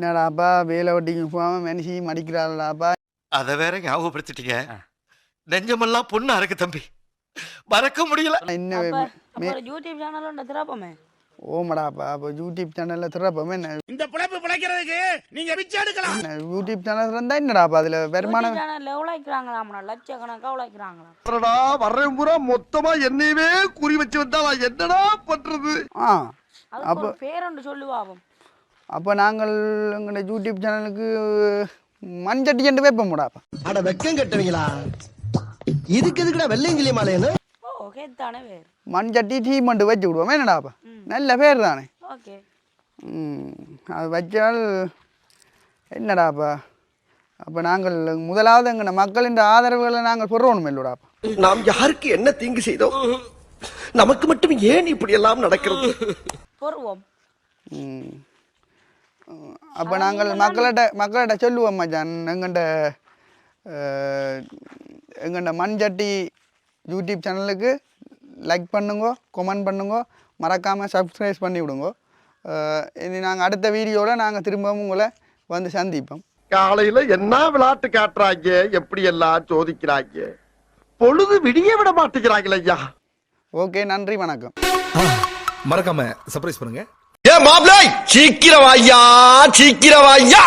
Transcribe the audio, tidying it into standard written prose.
என்னடாப்பா வேலை வட்டிக்கு போகாமல் மனுஷி மடிக்கிறாளாப்பா. அதை வேற ஞாபகப்படுத்திட்டீங்க. நெஞ்சமெல்லாம் பொண்ணா இருக்கு தம்பி, மறக்க முடியல. இன்னும் யூடியூப் சேனல் திறப்போமே. ஓமடாப்பா அப்போ யூடியூப் சேனலில் திறப்போமே. இந்த பிழைப்பு பிழைக்கிறதுக்கு நீங்க பிச்சை எடுக்கலாம். யூடியூப் சேனல் இருந்தால் என்னடாப்பா அதில் வருமானம் சேனல்ல உழைக்கிறாங்களாம், லட்சக்கணக்காக உழைக்கிறாங்களாம். வர்றேன் பூரா மொத்தமா என்னையவே குறி வச்சு வந்தா நான் என்னடா பண்றது? அப்போ பேரண்டு சொல்லுவாவும். அப்போ நாங்கள் எங்களோட யூடியூப் சேனலுக்கு மண்சட்டி என்று வைப்போம்டாப்பா. அட வெக்கம் கட்டுவீங்களா? இதுக்கு எதுக்குடா வெள்ளையங்கிலி மாலைன்னு தானே பேர் மண்சட்டி டீமண்டு வச்சு விடுவோம். என்னடாப்பா நல்ல பேர் தானே. ஓகே அது வச்சால் என்னடாப்பா அப்போ நாங்கள் முதலாவது எங்கள் மக்களின் ஆதரவுகளை நாங்கள் பெறணும் இல்லடாப்பா. நாம் யாருக்கு என்ன தீங்கு செய்தோம்? நமக்கு மட்டும் ஏன் இப்படி எல்லாம் நடக்கிறது? பொறுவோம். அப்போ நாங்கள் மக்கள்கிட்ட சொல்லுவோம் மச்சான், எங்கள்ட மண்சட்டி யூடியூப் சேனலுக்கு லைக் பண்ணுங்க, கமெண்ட் பண்ணுங்க, மறக்காமல் சப்ஸ்கிரைப் பண்ணி விடுங்க. இனி நாங்கள் அடுத்த வீடியோவில் நாங்கள் திரும்பவும் உங்களை வந்து சந்திப்போம். காலையில என்ன விளையாட்டு காட்டுறாங்க, எப்படி எல்லாம் சோதிக்கிறாங்க, பொழுது விடிய விட மாட்டேங்கிறாங்களே ஐயா. ஓகே, நன்றி, வணக்கம். மறக்காம சர்ப்ரைஸ் பண்ணுங்க. ஏ மாப்ளை, சீக்கிரம் ஐயா, சீக்கிரம் ஐயா.